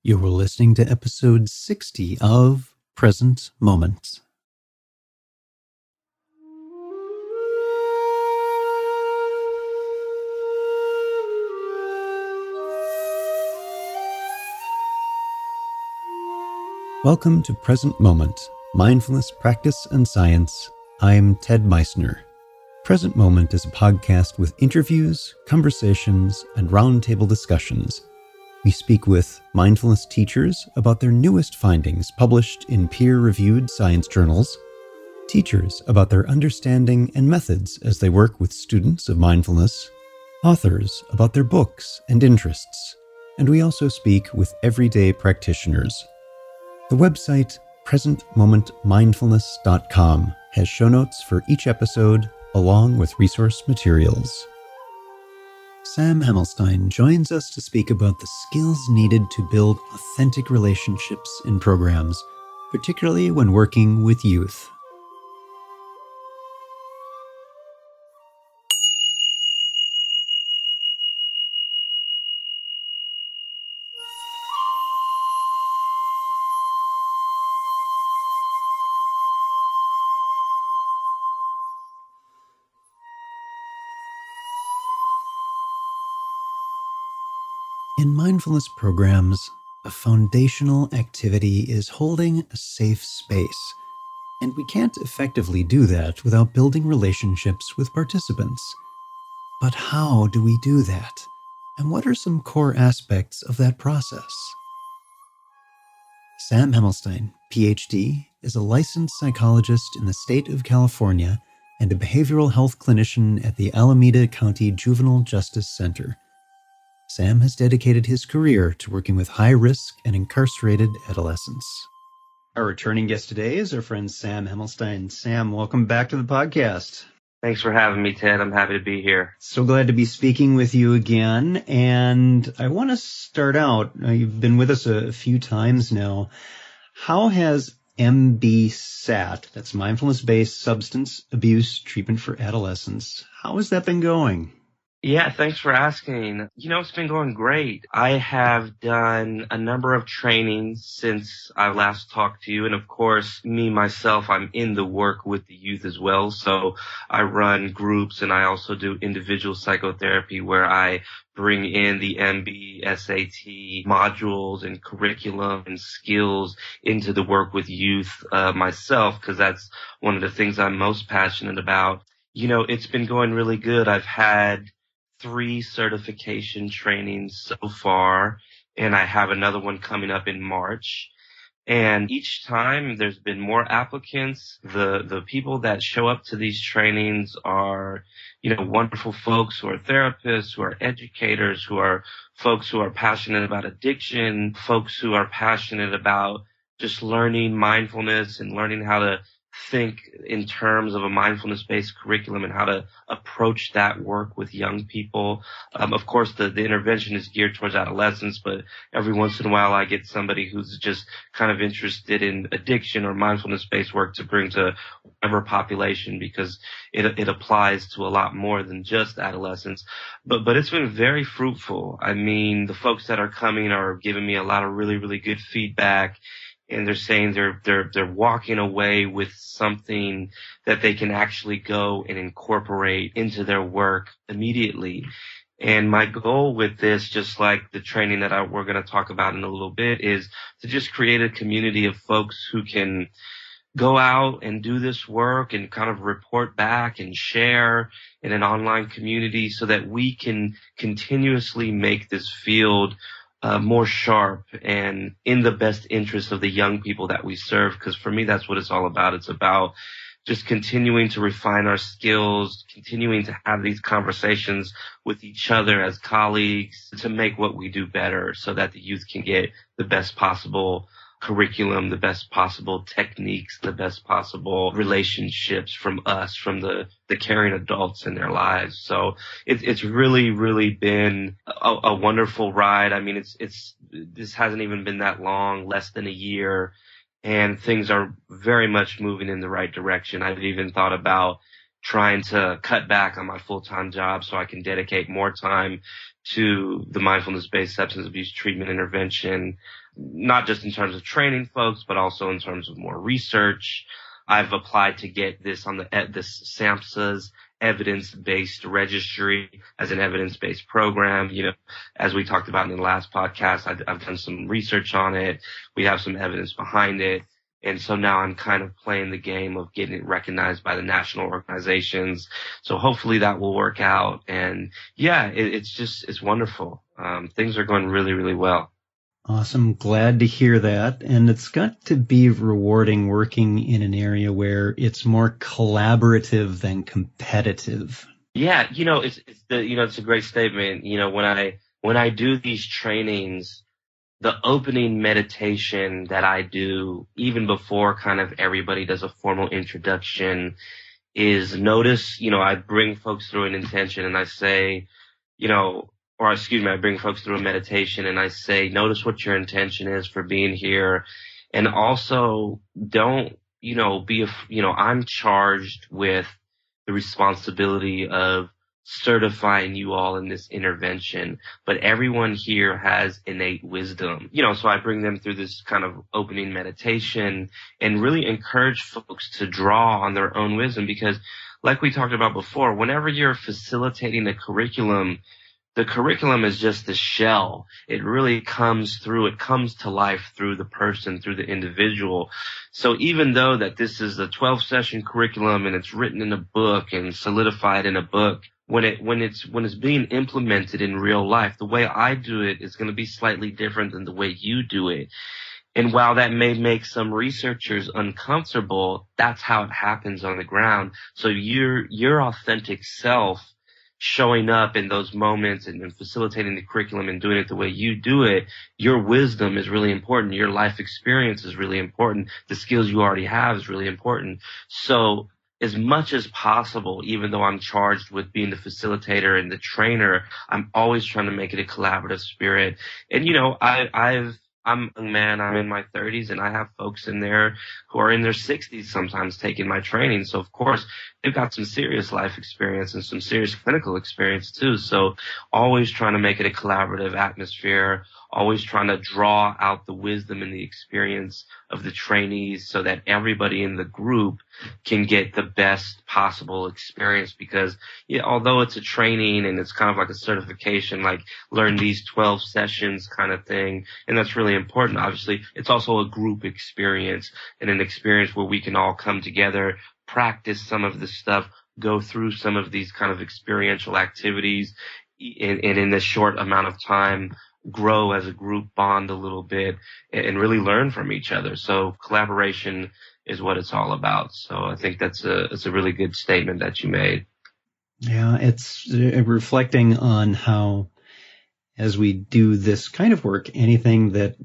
You're listening to episode 60 of Present Moment. Welcome to Present Moment, Mindfulness, Practice, and Science. I'm Ted Meissner. Present Moment is a podcast with interviews, conversations, and roundtable discussions. We speak with mindfulness teachers about their newest findings published in peer-reviewed science journals, teachers about their understanding and methods as they work with students of mindfulness, authors about their books and interests, and we also speak with everyday practitioners. The website presentmomentmindfulness.com has show notes for each episode along with resource materials. Sam Himelstein joins us to speak about the skills needed to build authentic relationships in programs, particularly when working with youth. In mindfulness programs, a foundational activity is holding a safe space, and we can't effectively do that without building relationships with participants. But how do we do that? And what are some core aspects of that process? Sam Himelstein, PhD, is a licensed psychologist in the state of California and a behavioral health clinician at the Alameda County Juvenile Justice Center. Sam has dedicated his career to working with high-risk and incarcerated adolescents. Our returning guest today is our friend Sam Himelstein. Sam, welcome back to the podcast. Thanks for having me, Ted. I'm happy to be here. So glad to be speaking with you again. And I want to start out, you've been with us a few times now. How has MBSAT, that's Mindfulness-Based Substance Abuse Treatment for Adolescents, how has that been going? Yeah, thanks for asking. It's been going great. I have done a number of trainings since I last talked to you. And of course, myself, I'm in the work with the youth as well. So I run groups and I also do individual psychotherapy where I bring in the MBSAT modules and curriculum and skills into the work with youth myself, because that's one of the things I'm most passionate about. It's been going really good. I've had 3 certification trainings so far, and I have another one coming up in March. And each time there's been more applicants. The people that show up to these trainings are, wonderful folks who are therapists, who are educators, who are folks who are passionate about addiction, folks who are passionate about just learning mindfulness and learning how to think in terms of a mindfulness-based curriculum and how to approach that work with young people. Of course, the intervention is geared towards adolescents, but every once in a while I get somebody who's just kind of interested in addiction or mindfulness-based work to bring to whatever population, because it applies to a lot more than just adolescents. But it's been very fruitful. I mean, the folks that are coming are giving me a lot of really, really good feedback. And they're saying they're walking away with something that they can actually go and incorporate into their work immediately. And my goal with this, just like the training that we're going to talk about in a little bit, is to just create a community of folks who can go out and do this work and kind of report back and share in an online community so that we can continuously make this field more sharp and in the best interest of the young people that we serve. Because for me, that's what it's all about. It's about just continuing to refine our skills, continuing to have these conversations with each other as colleagues to make what we do better so that the youth can get the best possible curriculum, the best possible techniques, the best possible relationships from us, from the caring adults in their lives. So it's really, really been a wonderful ride. I mean, this hasn't even been that long, less than a year, and things are very much moving in the right direction. I've even thought about trying to cut back on my full-time job so I can dedicate more time to the mindfulness-based substance abuse treatment intervention. not just in terms of training folks, but also in terms of more research. I've applied to get this on this SAMHSA's evidence-based registry as an evidence-based program. As we talked about in the last podcast, I've done some research on it. We have some evidence behind it. And so now I'm kind of playing the game of getting it recognized by the national organizations. So hopefully that will work out. And yeah, it's wonderful. Things are going really, really well. Awesome. Glad to hear that. And it's got to be rewarding working in an area where it's more collaborative than competitive. Yeah. It's a great statement. When I do these trainings, the opening meditation that I do, even before kind of everybody does a formal introduction, is notice, I bring folks through an intention and I say, I bring folks through a meditation and I say, notice what your intention is for being here. And also don't, I'm charged with the responsibility of certifying you all in this intervention, but everyone here has innate wisdom. So I bring them through this kind of opening meditation and really encourage folks to draw on their own wisdom, because like we talked about before, whenever you're facilitating a curriculum, the curriculum is just the shell. It really comes to life through the person, through the individual. So even though that this is a 12-session curriculum and it's written in a book and solidified in a book, when it's being implemented in real life, the way I do it is going to be slightly different than the way you do it. And while that may make some researchers uncomfortable, that's how it happens on the ground. So your authentic self showing up in those moments and facilitating the curriculum and doing it the way you do it, your wisdom is really important. Your life experience is really important. The skills you already have is really important. So as much as possible, even though I'm charged with being the facilitator and the trainer, I'm always trying to make it a collaborative spirit. And, I'm a young man, I'm in my 30s, and I have folks in there who are in their 60s sometimes taking my training. So, of course, they've got some serious life experience and some serious clinical experience, too. So always trying to make it a collaborative atmosphere, always trying to draw out the wisdom and the experience of the trainees so that everybody in the group can get the best possible experience. Because although it's a training and it's kind of like a certification, like learn these 12 sessions kind of thing, and that's really important. Obviously, it's also a group experience and an experience where we can all come together, practice some of this stuff, go through some of these kind of experiential activities, and in this short amount of time, grow as a group, bond a little bit, and really learn from each other. So collaboration is what it's all about. So I think it's a really good statement that you made. Yeah, it's reflecting on how, as we do this kind of work, anything that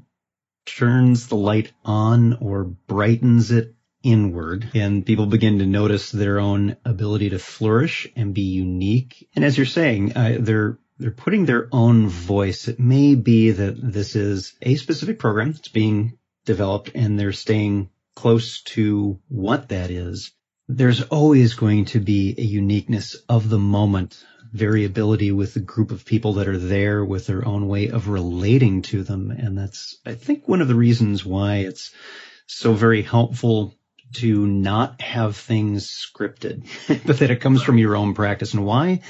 turns the light on or brightens it inward, and people begin to notice their own ability to flourish and be unique. And as you're saying, they're putting their own voice. It may be that this is a specific program that's being developed and they're staying close to what that is. There's always going to be a uniqueness of the moment, variability with the group of people that are there with their own way of relating to them. And that's, I think, one of the reasons why it's so very helpful to not have things scripted, but that it comes from your own practice, and why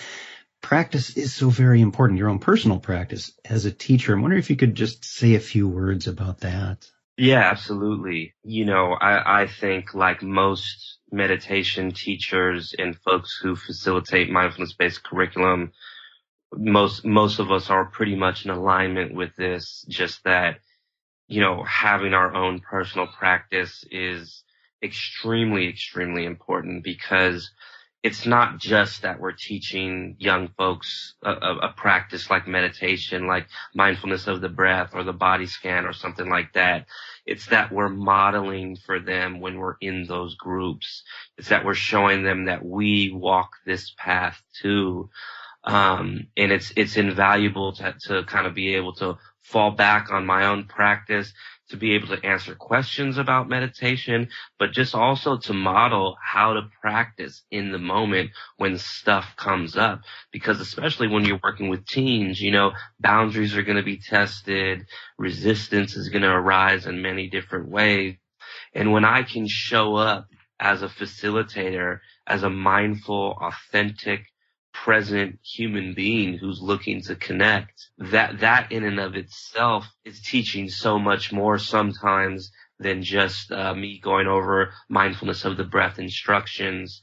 practice is so very important, your own personal practice as a teacher. I'm wondering if you could just say a few words about that. Yeah, absolutely. I think like most meditation teachers and folks who facilitate mindfulness-based curriculum, most of us are pretty much in alignment with this, just that, having our own personal practice is extremely, extremely important, because it's not just that we're teaching young folks a practice like meditation, like mindfulness of the breath or the body scan or something like that. It's that we're modeling for them when we're in those groups. It's that we're showing them that we walk this path too. And it's invaluable to kind of be able to fall back on my own practice, to be able to answer questions about meditation, but just also to model how to practice in the moment when stuff comes up. Because especially when you're working with teens, boundaries are going to be tested, resistance is going to arise in many different ways. And when I can show up as a facilitator, as a mindful, authentic, present human being who's looking to connect, that in and of itself is teaching so much more sometimes than just me going over mindfulness of the breath instructions,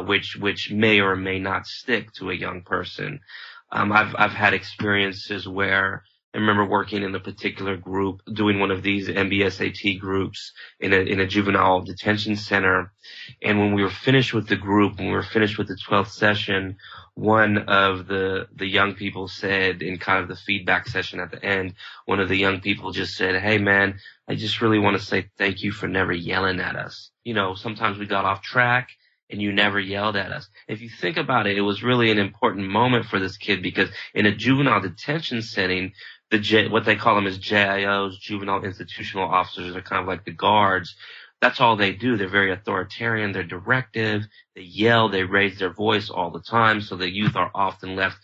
which may or may not stick to a young person. I've had experiences where I remember working in a particular group, doing one of these MBSAT groups in a juvenile detention center. And when we were finished with the group, when we were finished with the 12th session, one of the young people said, in kind of the feedback session at the end, one of the young people just said, "Hey man, I just really want to say thank you for never yelling at us. Sometimes we got off track and you never yelled at us." If you think about it, it was really an important moment for this kid, because in a juvenile detention setting, what they call them is JIOs, juvenile institutional officers, are kind of like the guards. That's all they do. They're very authoritarian. They're directive. They yell. They raise their voice all the time. So the youth are often left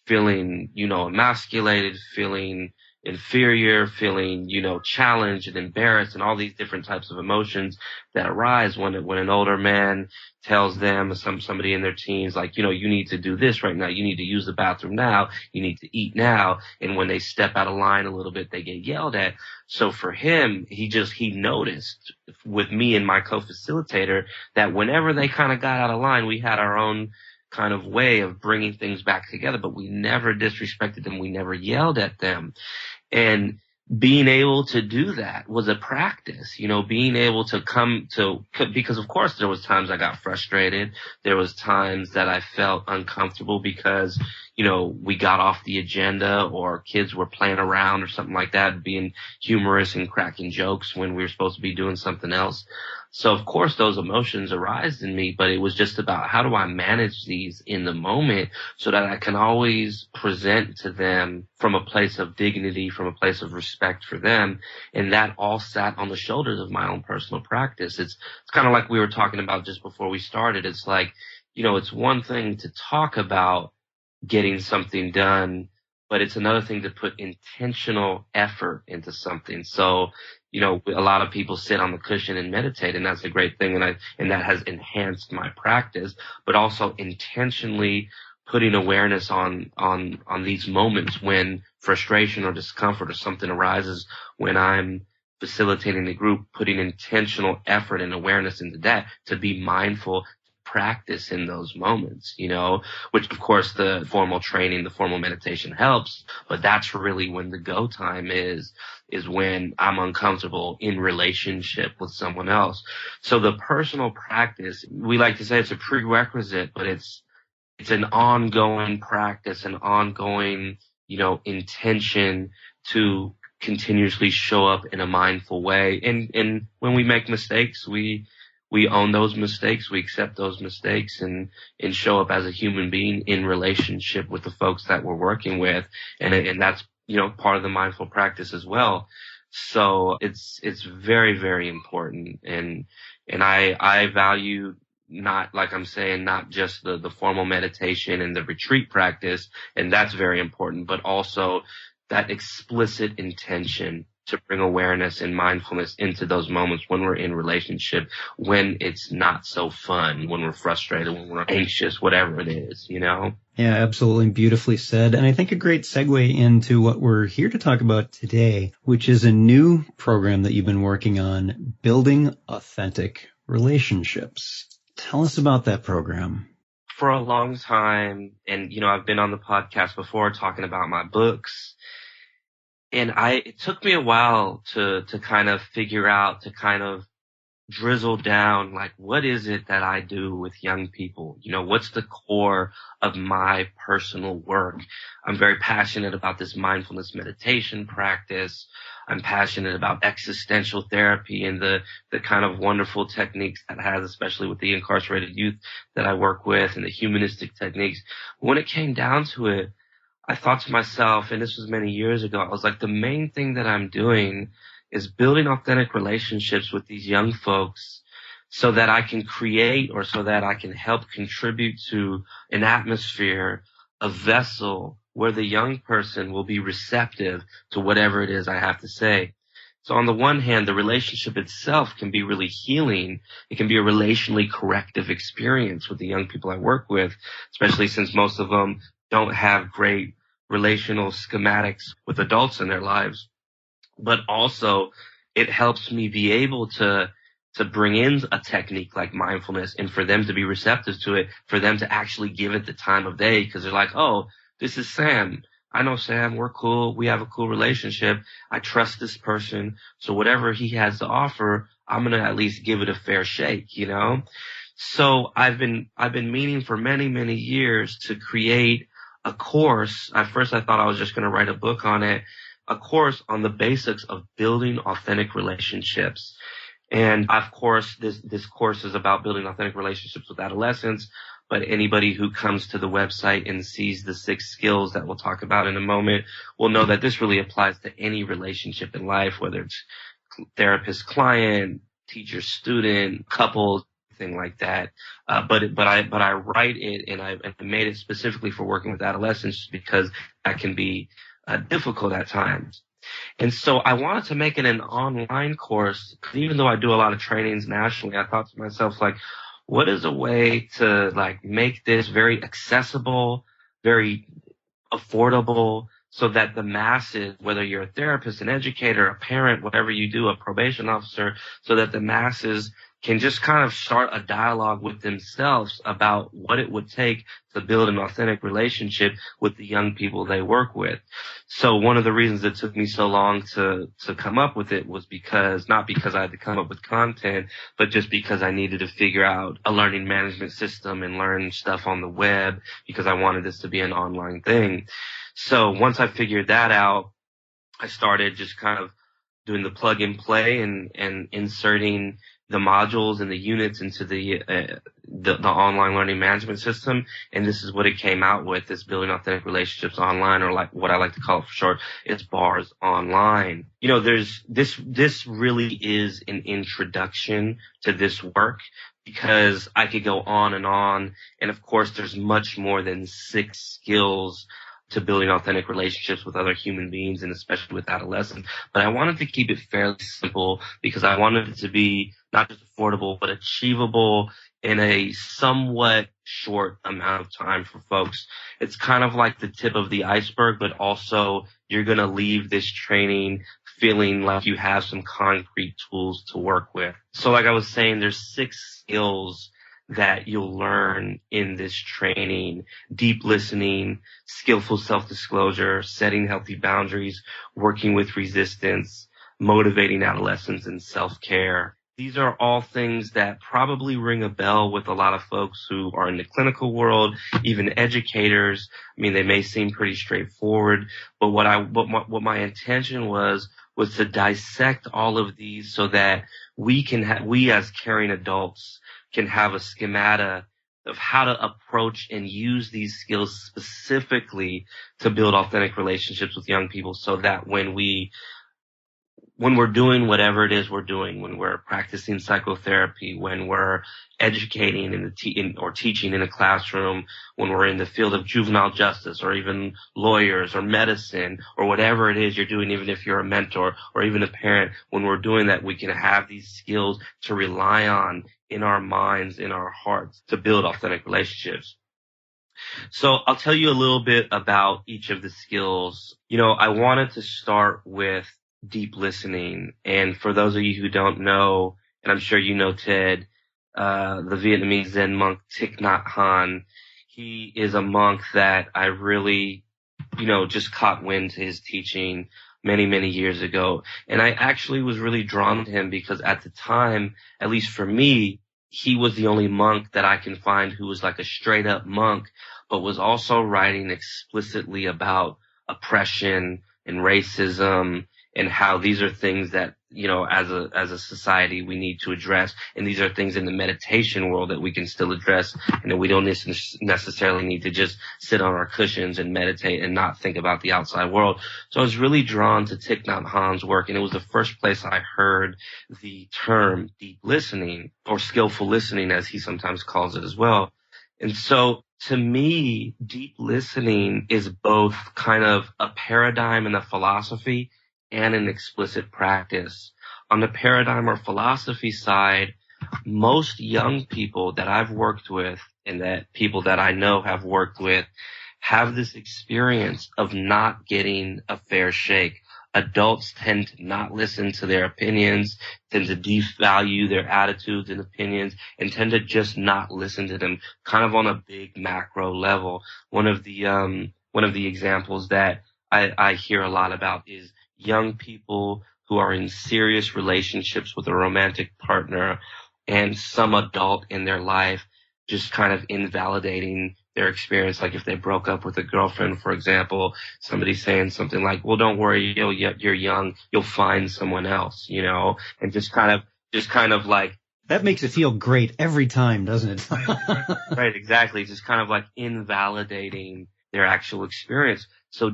feeling, emasculated, feeling inferior, feeling, challenged and embarrassed, and all these different types of emotions that arise when an older man tells them, somebody in their teens, like, you need to do this right now. You need to use the bathroom now. You need to eat now. And when they step out of line a little bit, they get yelled at. So for him, he noticed with me and my co-facilitator that whenever they kind of got out of line, we had our own kind of way of bringing things back together, but we never disrespected them. We never yelled at them. And being able to do that was a practice, being able to because of course there was times I got frustrated. There was times that I felt uncomfortable because, we got off the agenda, or kids were playing around or something like that, being humorous and cracking jokes when we were supposed to be doing something else. So of course those emotions arised in me, but it was just about how do I manage these in the moment so that I can always present to them from a place of dignity, from a place of respect for them. And that all sat on the shoulders of my own personal practice. It's kind of like we were talking about just before we started. It's like, it's one thing to talk about getting something done, but it's another thing to put intentional effort into something. So, a lot of people sit on the cushion and meditate, and that's a great thing. And that has enhanced my practice, but also intentionally putting awareness on these moments when frustration or discomfort or something arises, when I'm facilitating the group, putting intentional effort and awareness into that, to be mindful, practice in those moments, which of course the formal training, the formal meditation helps, but that's really when the go time is when I'm uncomfortable in relationship with someone else. So the personal practice, we like to say it's a prerequisite, but it's an ongoing practice, an ongoing, intention to continuously show up in a mindful way. And when we make mistakes, we own those mistakes, we accept those mistakes, and show up as a human being in relationship with the folks that we're working with. And that's, part of the mindful practice as well. So it's very, very important. And I value, not, like I'm saying, not just the formal meditation and the retreat practice, and that's very important, but also that explicit intention to bring awareness and mindfulness into those moments when we're in relationship, when it's not so fun, when we're frustrated, when we're anxious, whatever it is, Yeah, absolutely. Beautifully said. And I think a great segue into what we're here to talk about today, which is a new program that you've been working on, Building Authentic Relationships. Tell us about that program. For a long time, and, I've been on the podcast before talking about my books. And it took me a while to kind of figure out, to kind of drizzle down, like, what is it that I do with young people? What's the core of my personal work? I'm very passionate about this mindfulness meditation practice. I'm passionate about existential therapy and the kind of wonderful techniques that has, especially with the incarcerated youth that I work with, and the humanistic techniques. When it came down to it, I thought to myself, and this was many years ago, I was like, the main thing that I'm doing is building authentic relationships with these young folks so that I can create, or so that I can help contribute to an atmosphere, a vessel where the young person will be receptive to whatever it is I have to say. So on the one hand, the relationship itself can be really healing. It can be a relationally corrective experience with the young people I work with, especially since most of them don't have great relational schematics with adults in their lives. But also it helps me be able to bring in a technique like mindfulness, and for them to be receptive to it, for them to actually give it the time of day, because they're like, oh, this is Sam. I know Sam. We're cool. We have a cool relationship. I trust this person. So whatever he has to offer, I'm going to at least give it a fair shake, So I've been meaning for many, many years to create a course. At first I thought I was just going to write a book on it, a course on the basics of building authentic relationships. And of course, this course is about building authentic relationships with adolescents. But anybody who comes to the website and sees the 6 skills that we'll talk about in a moment will know that this really applies to any relationship in life, whether it's therapist, client, teacher, student, couple, thing like that. But I write it, and I made it specifically for working with adolescents, because that can be difficult at times. And so I wanted to make it an online course. Even though I do a lot of trainings nationally, I thought to myself, like, what is a way to make this very accessible, very affordable, so that the masses, whether you're a therapist, an educator, a parent, whatever you do, a probation officer, so that the masses can just kind of start a dialogue with themselves about what it would take to build an authentic relationship with the young people they work with. So one of the reasons it took me so long to come up with it was not because I had to come up with content, but just because I needed to figure out a learning management system and learn stuff on the web, because I wanted this to be an online thing. So once I figured that out, I started just kind of doing the plug and play and inserting the modules and the units into the online learning management system. And this is what it came out with, is building authentic relationships online, or like what I like to call it for short, it's BARS Online. There's this really is an introduction to this work, because I could go on. And of course, there's much more than 6 skills to building authentic relationships with other human beings, and especially with adolescents. But I wanted to keep it fairly simple, because I wanted it to be not just affordable, but achievable in a somewhat short amount of time for folks. It's kind of like the tip of the iceberg, but also you're going to leave this training feeling like you have some concrete tools to work with. So like I was saying, there's 6 skills that you'll learn in this training: deep listening, skillful self-disclosure, setting healthy boundaries, working with resistance, motivating adolescents, and self-care. These are all things that probably ring a bell with a lot of folks who are in the clinical world, even educators. I mean, they may seem pretty straightforward, but what my intention was to dissect all of these so that we as caring adults can have a schemata of how to approach and use these skills specifically to build authentic relationships with young people, so that when we're doing whatever it is we're doing, when we're practicing psychotherapy, when we're educating or teaching in a classroom, when we're in the field of juvenile justice, or even lawyers or medicine, or whatever it is you're doing, even if you're a mentor or even a parent, when we're doing that, we can have these skills to rely on in our minds, in our hearts, to build authentic relationships. So I'll tell you a little bit about each of the skills. I wanted to start with deep listening. And for those of you who don't know, and I'm sure you know Ted, the Vietnamese Zen monk Thich Nhat Hanh, he is a monk that I really, just caught wind to his teaching many, many years ago. And I actually was really drawn to him because at the time, at least for me, he was the only monk that I can find who was like a straight up monk, but was also writing explicitly about oppression and racism and how these are things that, as a society we need to address. And these are things in the meditation world that we can still address, and that we don't necessarily need to just sit on our cushions and meditate and not think about the outside world. So I was really drawn to Thich Nhat Hanh's work, and it was the first place I heard the term deep listening, or skillful listening as he sometimes calls it as well. And so to me, deep listening is both kind of a paradigm and a philosophy and an explicit practice. On the paradigm or philosophy side, most young people that I've worked with and that people that I know have worked with have this experience of not getting a fair shake. Adults tend to not listen to their opinions, tend to devalue their attitudes and opinions, and tend to just not listen to them kind of on a big macro level. One of the examples that I hear a lot about is young people who are in serious relationships with a romantic partner, and some adult in their life just kind of invalidating their experience. Like if they broke up with a girlfriend, for example, somebody saying something like, well, don't worry, you're young, you'll find someone else, and just kind of like, that makes it feel great every time, doesn't it? Right, exactly. Just kind of like invalidating their actual experience. So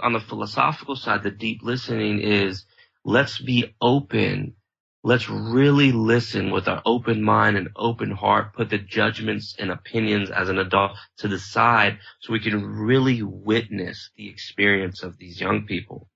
on the philosophical side, the deep listening is, let's be open. Let's really listen with our open mind and open heart, put the judgments and opinions as an adult to the side so we can really witness the experience of these young people.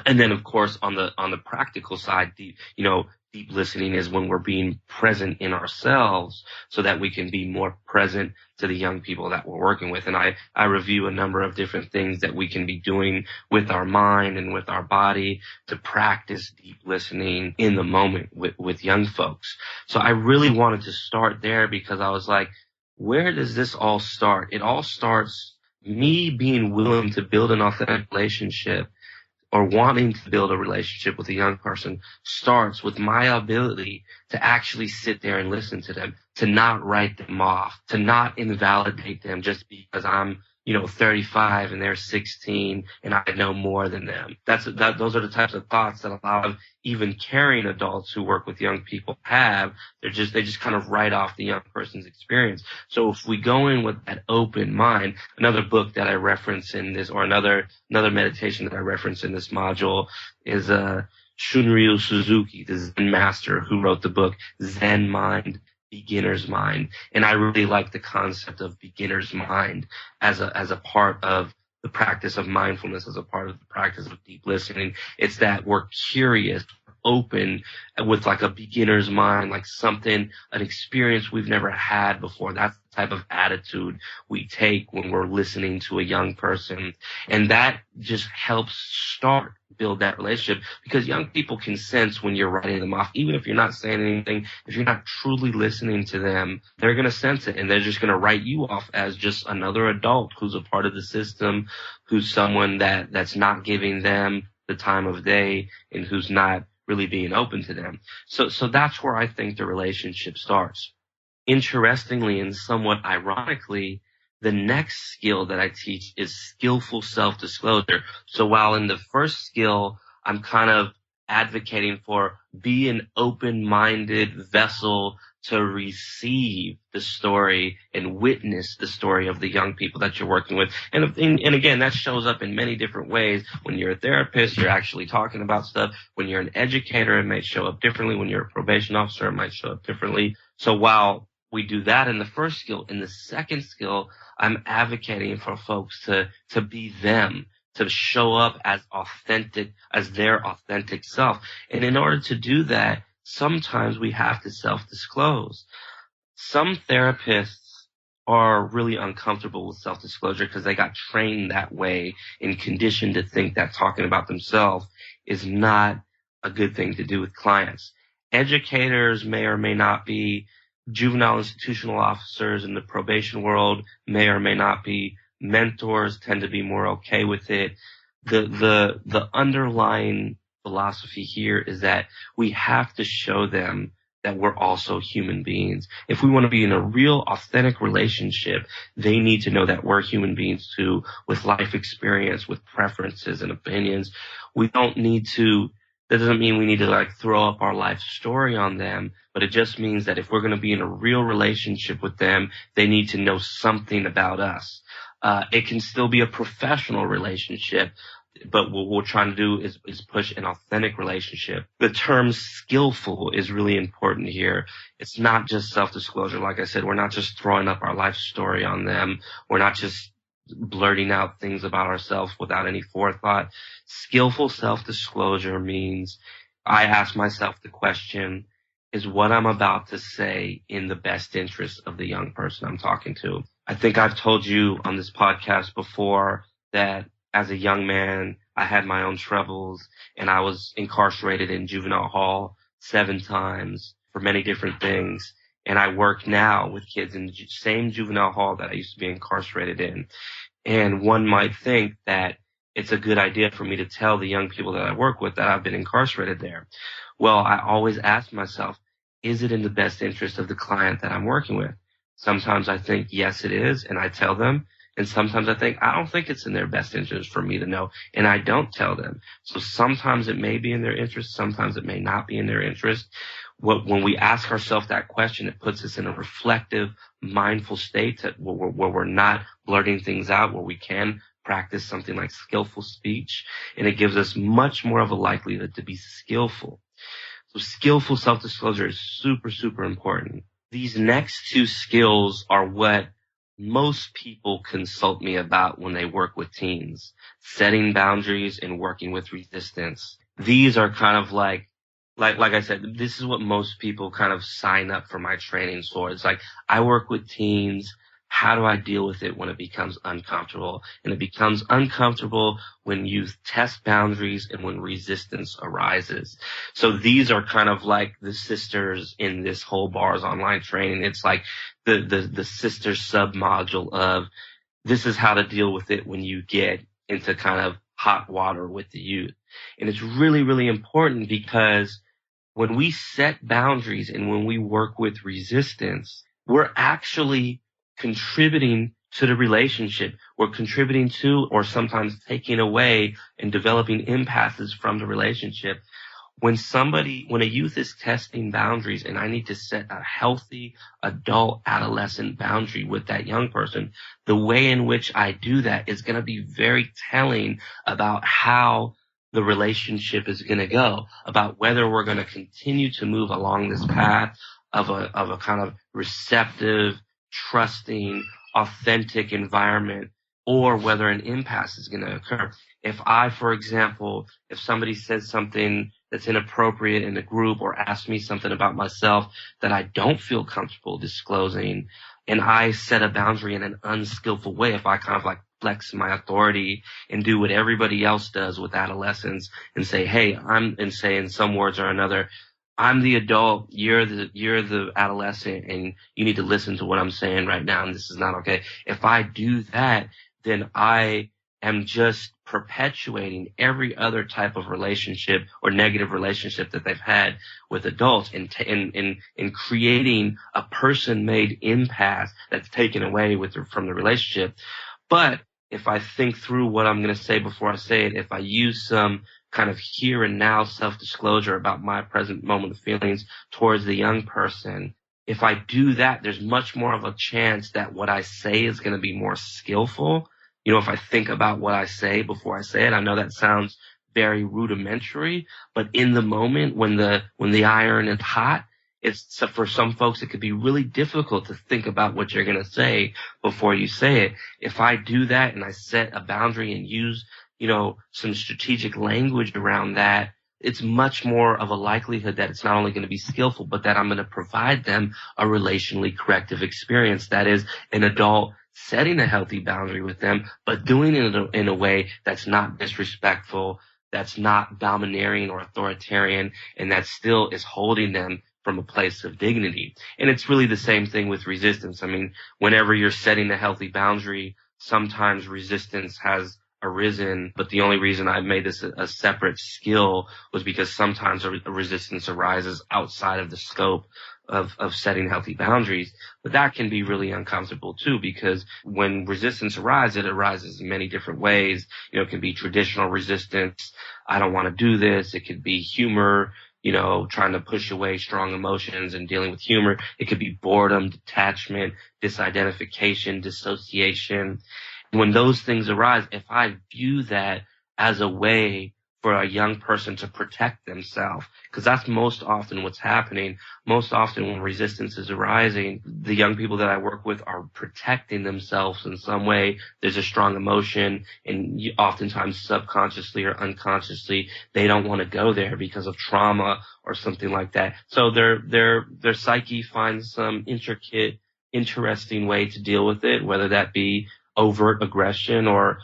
And then, of course, on the practical side, deep listening is when we're being present in ourselves so that we can be more present to the young people that we're working with. And I review a number of different things that we can be doing with our mind and with our body to practice deep listening in the moment with young folks. So I really wanted to start there because I was like, where does this all start? It all starts me being willing to build an authentic relationship, or wanting to build a relationship with a young person starts with my ability to actually sit there and listen to them, to not write them off, to not invalidate them just because I'm, 35 and they're 16 and I know more than them. Those are the types of thoughts that a lot of even caring adults who work with young people have. They just kind of write off the young person's experience. So if we go in with that open mind, another book that I reference in this, or another meditation that I reference in this module is, Shunryu Suzuki, the Zen master who wrote the book Zen Mind, Beginner's Mind. And I really like the concept of beginner's mind as a part of the practice of mindfulness, as a part of the practice of deep listening. It's that we're curious, open, with like a beginner's mind, like an experience we've never had before. That's the type of attitude we take when we're listening to a young person. And that just helps build that relationship, because young people can sense when you're writing them off. Even if you're not saying anything, if you're not truly listening to them, they're going to sense it, and they're just going to write you off as just another adult who's a part of the system, who's someone that's not giving them the time of day, and who's not really being open to them. So that's where I think the relationship starts. Interestingly and somewhat ironically, the next skill that I teach is skillful self-disclosure. So while in the first skill, I'm kind of advocating for be an open-minded vessel to receive the story and witness the story of the young people that you're working with. And again, that shows up in many different ways. When you're a therapist, you're actually talking about stuff. When you're an educator, it might show up differently. When you're a probation officer, it might show up differently. So while we do that in the first skill, in the second skill, I'm advocating for folks to be them, to show up as their authentic self. And in order to do that, sometimes we have to self-disclose. Some therapists are really uncomfortable with self-disclosure because they got trained that way and conditioned to think that talking about themselves is not a good thing to do with clients. Educators may or may not be. Juvenile institutional officers in the probation world may or may not be. Mentors tend to be more okay with it. The underlying philosophy here is that we have to show them that we're also human beings. If we want to be in a real, authentic relationship, they need to know that we're human beings too, with life experience, with preferences and opinions. We don't need to, that doesn't mean we need to like throw up our life story on them, but it just means that if we're going to be in a real relationship with them, they need to know something about us. It can still be a professional relationship, but what we're trying to do is push an authentic relationship. The term skillful is really important here. It's not just self-disclosure. Like I said, we're not just throwing up our life story on them. We're not just blurting out things about ourselves without any forethought. Skillful self-disclosure means I ask myself the question, is what I'm about to say in the best interest of the young person I'm talking to? I think I've told you on this podcast before that as a young man, I had my own troubles and I was incarcerated in juvenile hall 7 times for many different things. And I work now with kids in the same juvenile hall that I used to be incarcerated in. And one might think that it's a good idea for me to tell the young people that I work with that I've been incarcerated there. Well, I always ask myself, is it in the best interest of the client that I'm working with? Sometimes I think, yes, it is, and I tell them. And sometimes I think, I don't think it's in their best interest for me to know, and I don't tell them. So sometimes it may be in their interest, sometimes it may not be in their interest. When we ask ourselves that question, it puts us in a reflective, mindful state where we're not blurting things out, where we can practice something like skillful speech, and it gives us much more of a likelihood to be skillful. So skillful self-disclosure is super, super important. These next 2 skills are what most people consult me about when they work with teens: setting boundaries and working with resistance. These are kind of like I said, this is what most people kind of sign up for my trainings for. It's like, I work with teens. How do I deal with it when it becomes uncomfortable? And it becomes uncomfortable when you test boundaries and when resistance arises. So these are kind of like the sisters in this whole bars online training. It's like the sister sub-module of this is how to deal with it when you get into kind of hot water with the youth. And it's really, really important because when we set boundaries and when we work with resistance, we're actually contributing to the relationship. We're contributing to, or sometimes taking away and developing impasses from the relationship. When a youth is testing boundaries and I need to set a healthy adult adolescent boundary with that young person, the way in which I do that is going to be very telling about how the relationship is going to go, about whether we're going to continue to move along this path of a kind of receptive, trusting, authentic environment, or whether an impasse is going to occur. If for example, if somebody says something that's inappropriate in a group or asks me something about myself that I don't feel comfortable disclosing, and I set a boundary in an unskillful way, if I kind of like flex my authority and do what everybody else does with adolescents and say, hey, and say in some words or another, I'm the adult, you're the adolescent, and you need to listen to what I'm saying right now, and this is not okay. If I do that, then I am just perpetuating every other type of relationship or negative relationship that they've had with adults, and creating a person-made impasse that's taken away from the relationship. But if I think through what I'm going to say before I say it, if I use some kind of here and now self-disclosure about my present moment of feelings towards the young person, if I do that, there's much more of a chance that what I say is going to be more skillful. If I think about what I say before I say it. I know that sounds very rudimentary, but in the moment when the iron is hot, for some folks, it could be really difficult to think about what you're going to say before you say it. If I do that and I set a boundary and use, some strategic language around that, it's much more of a likelihood that it's not only going to be skillful, but that I'm going to provide them a relationally corrective experience. That is, an adult setting a healthy boundary with them, but doing it in a way that's not disrespectful, that's not domineering or authoritarian, and that still is holding them from a place of dignity. And it's really the same thing with resistance. I mean, whenever you're setting a healthy boundary, sometimes resistance has arisen, but the only reason I made this a separate skill was because sometimes a resistance arises outside of the scope of setting healthy boundaries. But that can be really uncomfortable too, because when resistance arises, it arises in many different ways. It can be traditional resistance. I don't want to do this. It could be humor, trying to push away strong emotions and dealing with humor. It could be boredom, detachment, disidentification, dissociation. When those things arise, if I view that as a way for a young person to protect themselves, because that's most often what's happening. Most often when resistance is arising, the young people that I work with are protecting themselves in some way. There's a strong emotion, and oftentimes subconsciously or unconsciously, they don't want to go there because of trauma or something like that. So their psyche finds some intricate, interesting way to deal with it, whether that be overt aggression or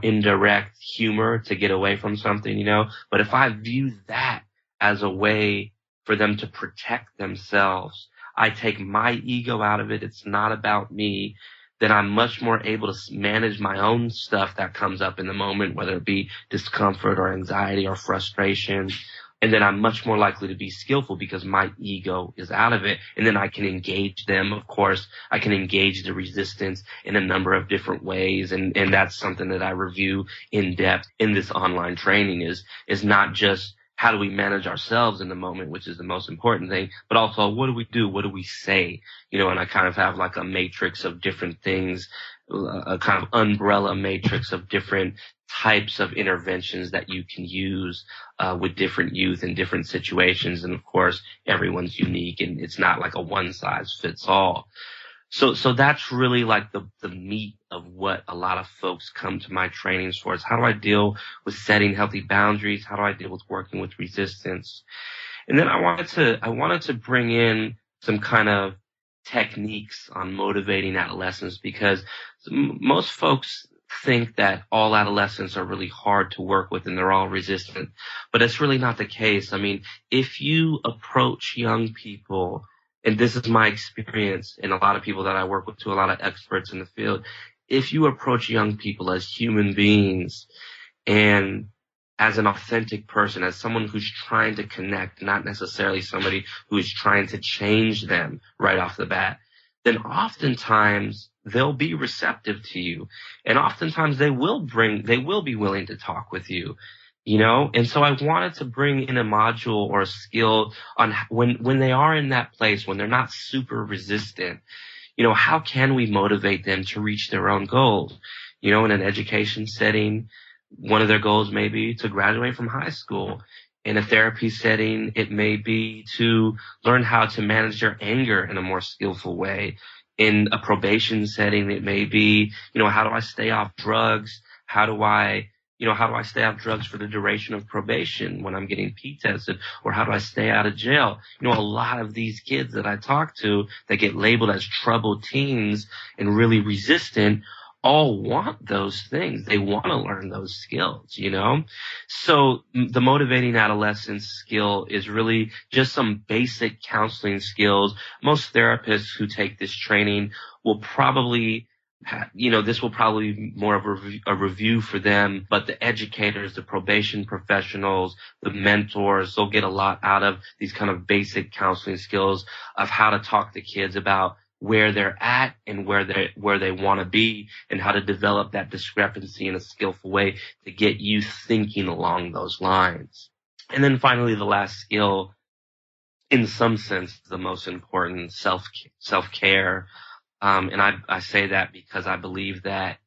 indirect humor to get away from something, But if I view that as a way for them to protect themselves, I take my ego out of it. It's not about me. Then I'm much more able to manage my own stuff that comes up in the moment, whether it be discomfort or anxiety or frustration. And then I'm much more likely to be skillful because my ego is out of it. And then I can engage them. Of course, I can engage the resistance in a number of different ways. And that's something that I review in depth in this online training is not just how do we manage ourselves in the moment, which is the most important thing, but also what do we do? What do we say? And I kind of have like a matrix of different things, a kind of umbrella matrix of different types of interventions that you can use with different youth in different situations. And of course, everyone's unique and it's not like a one size fits all. So that's really like the meat of what a lot of folks come to my trainings for, is how do I deal with setting healthy boundaries? How do I deal with working with resistance? And then I wanted to bring in some kind of techniques on motivating adolescents, because most folks think that all adolescents are really hard to work with and they're all resistant, but it's really not the case. I mean, if you approach young people, and this is my experience and a lot of people that I work with too, a lot of experts in the field, if you approach young people as human beings and as an authentic person, as someone who's trying to connect, not necessarily somebody who is trying to change them right off the bat, then oftentimes they'll be receptive to you. And oftentimes they will be willing to talk with you, And so I wanted to bring in a module or a skill on when they are in that place, when they're not super resistant, how can we motivate them to reach their own goals? In an education setting, one of their goals may be to graduate from high school. In a therapy setting, it may be to learn how to manage their anger in a more skillful way. In a probation setting, it may be, how do I stay off drugs? How do I stay off drugs for the duration of probation when I'm getting P-tested? Or how do I stay out of jail? A lot of these kids that I talk to that get labeled as troubled teens and really resistant all want those things. They want to learn those skills, So the motivating adolescence skill is really just some basic counseling skills. Most therapists who take this training will probably this will probably be more of a review for them, but the educators, the probation professionals, the mentors, they'll get a lot out of these kind of basic counseling skills of how to talk to kids about where they're at and where they want to be, and how to develop that discrepancy in a skillful way to get you thinking along those lines. And then finally, the last skill, in some sense, the most important, self-care. And I say that because I believe that,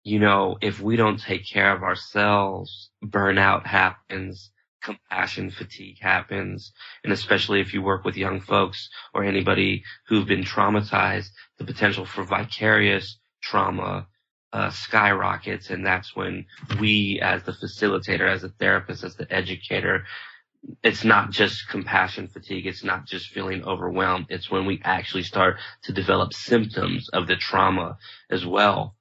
if we don't take care of ourselves, burnout happens, compassion fatigue happens. And especially if you work with young folks or anybody who've been traumatized, the potential for vicarious trauma skyrockets. And that's when we, as the facilitator, as a therapist, as the educator, it's not just compassion fatigue. It's not just feeling overwhelmed. It's when we actually start to develop symptoms of the trauma as well,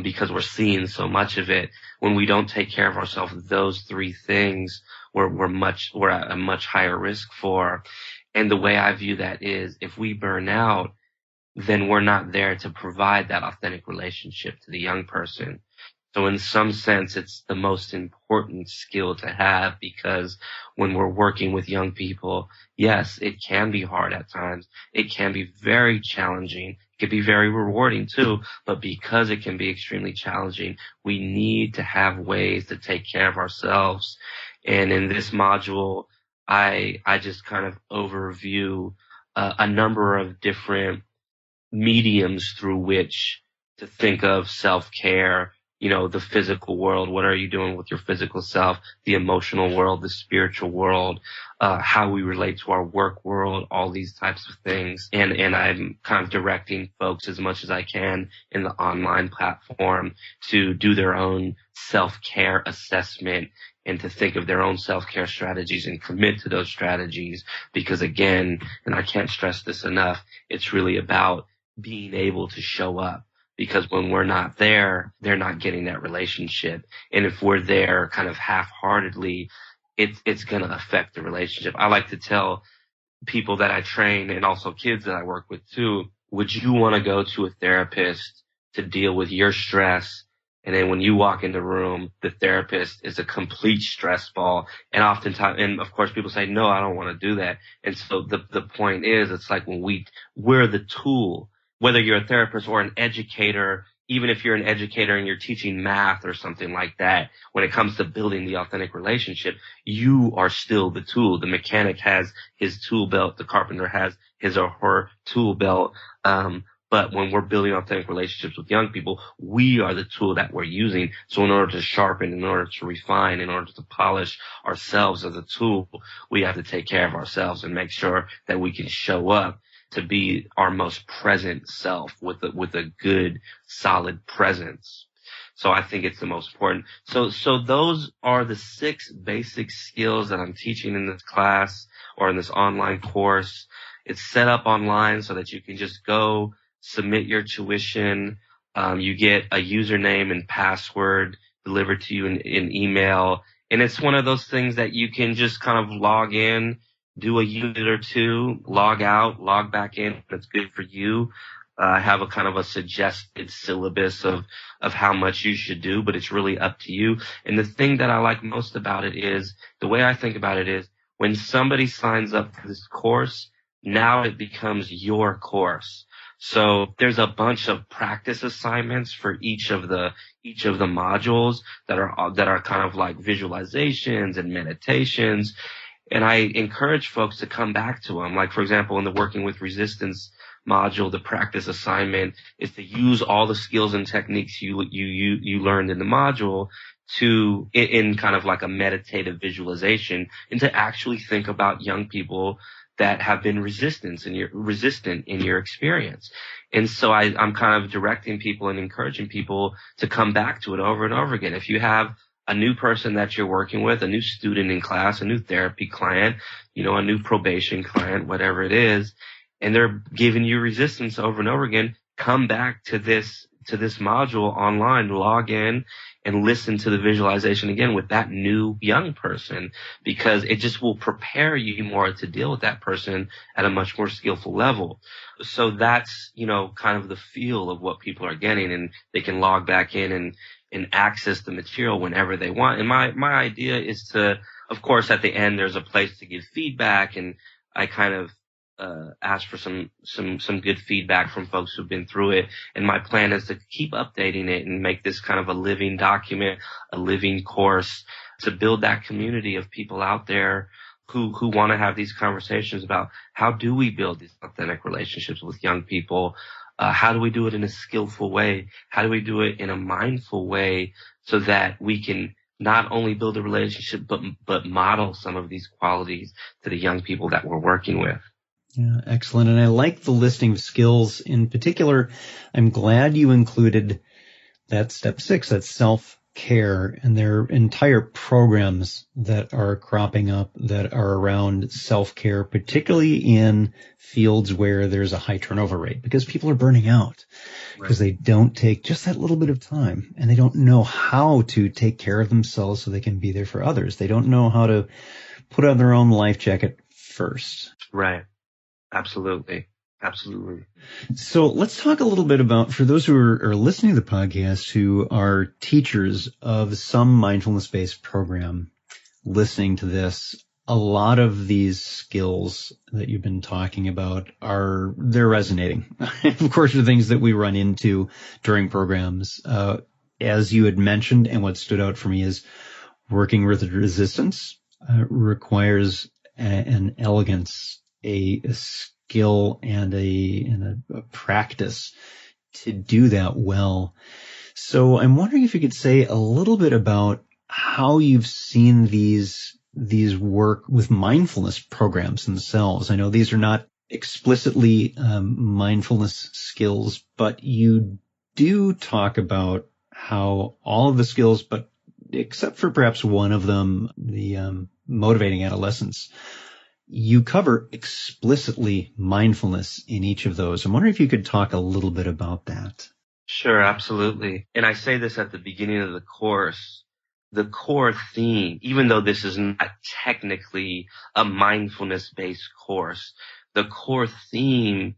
because we're seeing so much of it. When we don't take care of ourselves, those three things we're at a much higher risk for. And the way I view that is, if we burn out, then we're not there to provide that authentic relationship to the young person. So in some sense, it's the most important skill to have, because when we're working with young people, yes, it can be hard at times. It can be very challenging. It can be very rewarding too, but because it can be extremely challenging, we need to have ways to take care of ourselves. And in this module, I just kind of overview a number of different mediums through which to think of self-care, the physical world. What are you doing with your physical self? The emotional world, the spiritual world, how we relate to our work world, all these types of things. And I'm kind of directing folks as much as I can in the online platform to do their own self-care assessment and to think of their own self-care strategies and commit to those strategies. Because again, and I can't stress this enough, it's really about being able to show up, because when we're not there, they're not getting that relationship. And if we're there kind of half-heartedly, it's going to affect the relationship. I like to tell people that I train, and also kids that I work with too, would you want to go to a therapist to deal with your stress? And then when you walk in the room, the therapist is a complete stress ball. And oftentimes, and of course people say, no, I don't want to do that. And so the point is, it's like when we're the tool, whether you're a therapist or an educator, even if you're an educator and you're teaching math or something like that, when it comes to building the authentic relationship, you are still the tool. The mechanic has his tool belt. The carpenter has his or her tool belt. But when we're building authentic relationships with young people, we are the tool that we're using. So in order to sharpen, in order to refine, in order to polish ourselves as a tool, we have to take care of ourselves and make sure that we can show up to be our most present self with a good, solid presence. So I think it's the most important. So those are the 6 basic skills that I'm teaching in this class or in this online course. It's set up online so that you can just go submit your tuition. You get a username and password delivered to you in email. And it's one of those things that you can just kind of log in, do a unit or 2, log out, log back in. That's good for you. I have a kind of a suggested syllabus of how much you should do, but it's really up to you. And the thing that I like most about it is, the way I think about it is, when somebody signs up for this course, now it becomes your course. So there's a bunch of practice assignments for each of the modules that are kind of like visualizations and meditations. And I encourage folks to come back to them. Like, for example, in the Working with Resistance module, the practice assignment is to use all the skills and techniques you learned in the module to, in kind of like a meditative visualization, and to actually think about young people that have been resistant in your experience. And so I'm kind of directing people and encouraging people to come back to it over and over again. If you have a new person that you're working with, a new student in class, a new therapy client, a new probation client, whatever it is, and they're giving you resistance over and over again, come back to this module online, log in and listen to the visualization again with that new young person, because it just will prepare you more to deal with that person at a much more skillful level. So that's, kind of the feel of what people are getting, and they can log back in and access the material whenever they want. And my idea is to, of course, at the end, there's a place to give feedback, and I kind of ask for some good feedback from folks who've been through it. And my plan is to keep updating it and make this kind of a living document, a living course, to build that community of people out there who want to have these conversations about, how do we build these authentic relationships with young people? How do we do it in a skillful way? How do we do it in a mindful way, so that we can not only build a relationship, but model some of these qualities to the young people that we're working with? Yeah, excellent. And I like the listing of skills in particular. I'm glad you included that step 6, that's self-care, and there are entire programs that are cropping up that are around self-care, particularly in fields where there's a high turnover rate, because people are burning out, because they don't take just that little bit of time, and they don't know how to take care of themselves so they can be there for others. They don't know how to put on their own life jacket first. Right. Absolutely. Absolutely. So let's talk a little bit about, for those who are listening to the podcast who are teachers of some mindfulness-based program, listening to this, a lot of these skills that you've been talking about they're resonating. Of course, the things that we run into during programs, as you had mentioned, and what stood out for me is working with resistance requires an elegance, a skill, and a practice to do that well. So I'm wondering if you could say a little bit about how you've seen these work with mindfulness programs themselves. I know these are not explicitly mindfulness skills, but you do talk about how all of the skills, but except for perhaps one of them, the motivating adolescence, you cover explicitly mindfulness in each of those. I'm wondering if you could talk a little bit about that. Sure, absolutely. And I say this at the beginning of the course. The core theme, even though this is not technically a mindfulness-based course, the core theme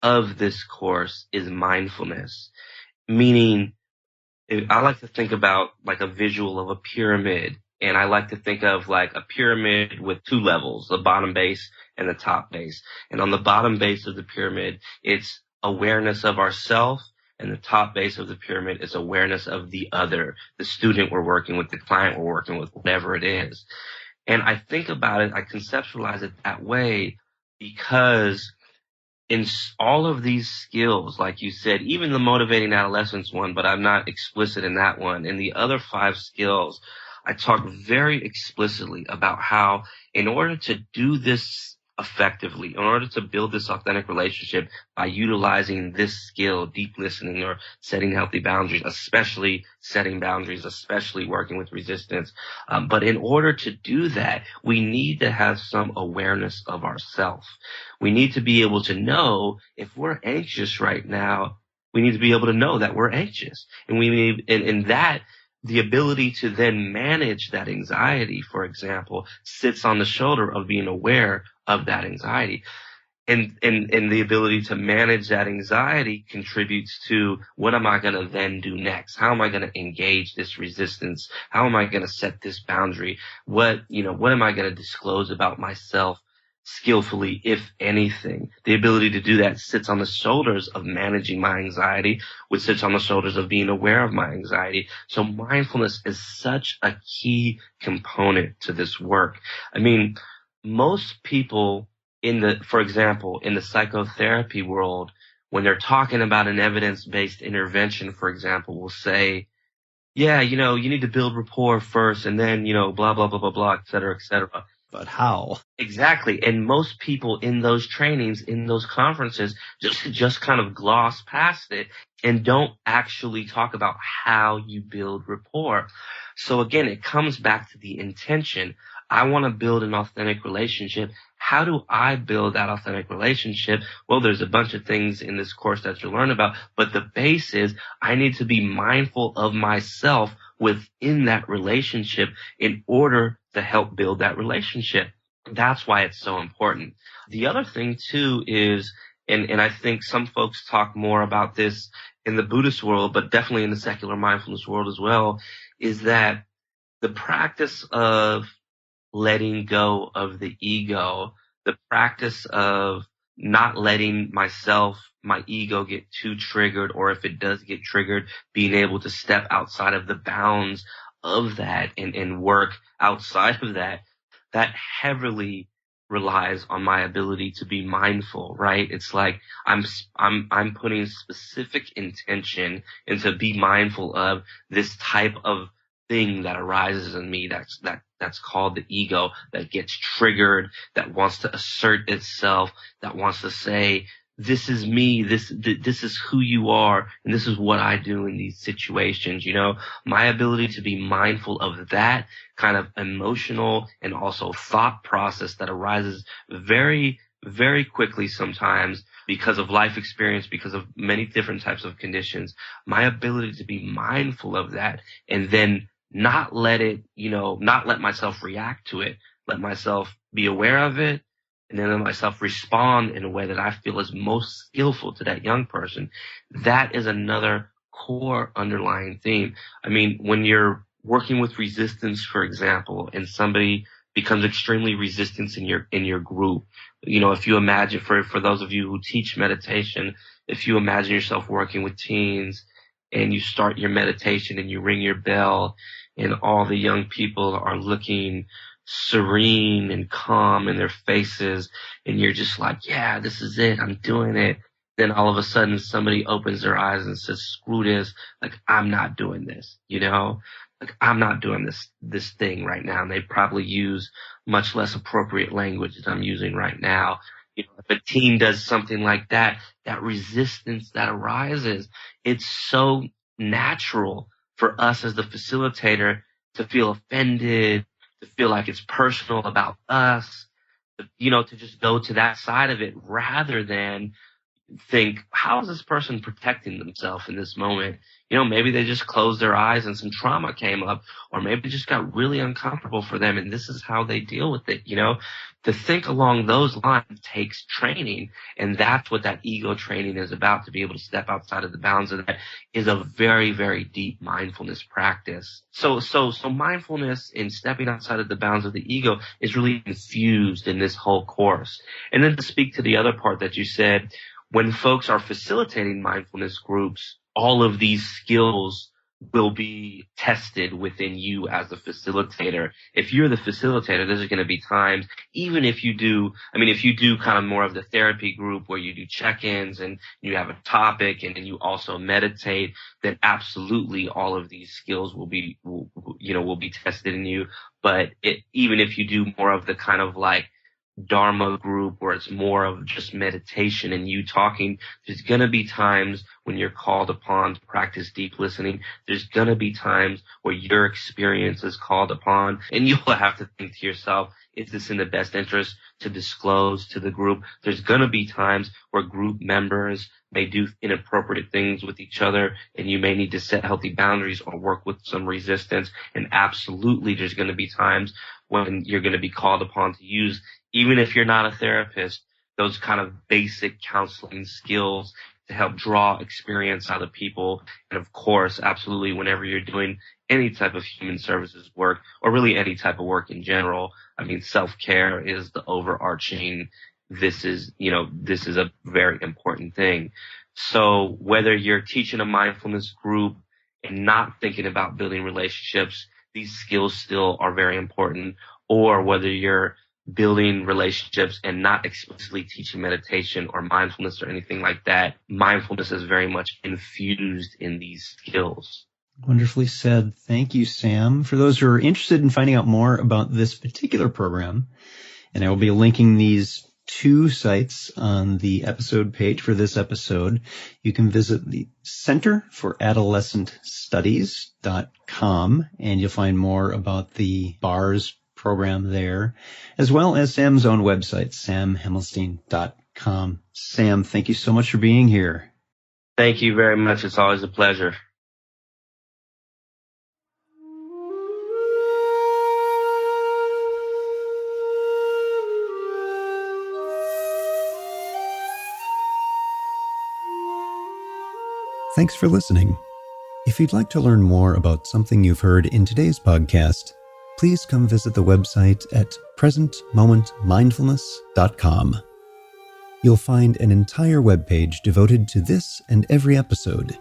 of this course is mindfulness. Meaning, I like to think about like a visual of a pyramid, and I like to think of like a pyramid with two levels, the bottom base and the top base. And on the bottom base of the pyramid, it's awareness of ourself, and the top base of the pyramid is awareness of the other, the student we're working with, the client we're working with, whatever it is. And I think about it, I conceptualize it that way because in all of these skills, like you said, even the motivating adolescence one, but I'm not explicit in that one. In the other 5 skills, I talk very explicitly about how in order to do this effectively, in order to build this authentic relationship by utilizing this skill, deep listening or setting healthy boundaries, especially setting boundaries, especially working with resistance. But in order to do that, we need to have some awareness of ourselves. We need to be able to know if we're anxious right now, we need to be able to know that we're anxious. And we need, and that, the ability to then manage that anxiety, for example, sits on the shoulder of being aware of that anxiety. And the ability to manage that anxiety contributes to what am I going to then do next? How am I going to engage this resistance? How am I going to set this boundary? What am I going to disclose about myself skillfully, if anything? The ability to do that sits on the shoulders of managing my anxiety, which sits on the shoulders of being aware of my anxiety. So mindfulness is such a key component to this work. I mean, most people for example, in the psychotherapy world, when they're talking about an evidence-based intervention, for example, will say, yeah, you need to build rapport first and then, blah, blah, blah, blah, blah, et cetera, et cetera. But how? Exactly. And most people in those trainings, in those conferences, just kind of gloss past it and don't actually talk about how you build rapport. So again, it comes back to the intention. I want to build an authentic relationship. How do I build that authentic relationship? Well, there's a bunch of things in this course that you'll learn about, but the base is I need to be mindful of myself within that relationship in order to help build that relationship. That's why it's so important. The other thing too is, and I think some folks talk more about this in the Buddhist world, but definitely in the secular mindfulness world as well, is that the practice of letting go of the ego, the practice of not letting my ego get too triggered, or if it does get triggered, being able to step outside of the bounds of that and work outside of that heavily relies on my ability to be mindful, right? It's like I'm putting specific intention and to be mindful of this type of thing that arises in me that's called the ego, that gets triggered, that wants to assert itself, that wants to say, this is me, this is who you are, and this is what I do in these situations. My ability to be mindful of that kind of emotional and also thought process that arises very, very quickly sometimes because of life experience, because of many different types of conditions. My ability to be mindful of that and then not let myself react to it, let myself be aware of it, and then let myself respond in a way that I feel is most skillful to that young person. That is another core underlying theme. I mean, when you're working with resistance, for example, and somebody becomes extremely resistant in your group, if you imagine, for those of you who teach meditation, if you imagine yourself working with teens and you start your meditation and you ring your bell and all the young people are looking serene and calm in their faces, and you're just like, yeah, this is it, I'm doing it. Then all of a sudden somebody opens their eyes and says, screw this, like, I'm not doing this, like, I'm not doing this thing right now. And they probably use much less appropriate language that I'm using right now. If a team does something like that, that resistance that arises, it's so natural for us as the facilitator to feel offended, to feel like it's personal about us, to just go to that side of it rather than think, how is this person protecting themselves in this moment? Maybe they just closed their eyes and some trauma came up, or maybe it just got really uncomfortable for them and this is how they deal with it. To think along those lines takes training, and that's what that ego training is about. To be able to step outside of the bounds of that is a very, very deep mindfulness practice. So mindfulness in stepping outside of the bounds of the ego is really infused in this whole course. And then to speak to the other part that you said, when folks are facilitating mindfulness groups, all of these skills will be tested within you as a facilitator. If you're the facilitator, there's going to be times, even if you do kind of more of the therapy group where you do check-ins and you have a topic and then you also meditate, then absolutely all of these skills will be tested in you. But even if you do more of the kind of like Dharma group where it's more of just meditation and you talking, there's going to be times when you're called upon to practice deep listening. There's going to be times where your experience is called upon, and you'll have to think to yourself, is this in the best interest to disclose to the group? There's going to be times where group members may do inappropriate things with each other, and you may need to set healthy boundaries or work with some resistance. And absolutely, there's going to be times when you're going to be called upon to use, even if you're not a therapist, those kind of basic counseling skills to help draw experience out of people. And of course, absolutely, whenever you're doing any type of human services work, or really any type of work in general, I mean, self-care is the overarching, this is a very important thing. So whether you're teaching a mindfulness group and not thinking about building relationships, these skills still are very important, or whether you're building relationships and not explicitly teaching meditation or mindfulness or anything like that, mindfulness is very much infused in these skills. Wonderfully said. Thank you, Sam. For those who are interested in finding out more about this particular program, and I will be linking these two sites on the episode page for this episode, you can visit the Center for Adolescent Studies.com, and you'll find more about the BARS program there, as well as Sam's own website, samhimelstein.com. Sam, thank you so much for being here. Thank you very much. It's always a pleasure. Thanks for listening. If you'd like to learn more about something you've heard in today's podcast, please come visit the website at presentmomentmindfulness.com. You'll find an entire webpage devoted to this and every episode.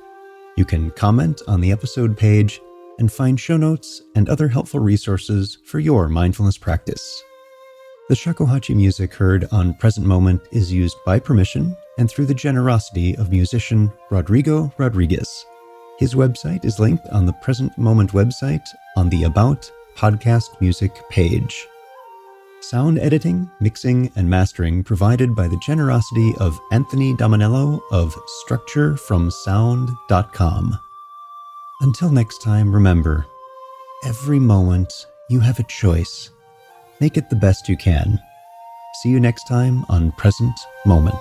You can comment on the episode page and find show notes and other helpful resources for your mindfulness practice. The shakuhachi music heard on Present Moment is used by permission and through the generosity of musician Rodrigo Rodriguez. His website is linked on the Present Moment website on the About Podcast Music page. Sound editing, mixing, and mastering provided by the generosity of Anthony Dominello of StructureFromSound.com. Until next time, remember, every moment you have a choice. Make it the best you can. See you next time on Present Moment.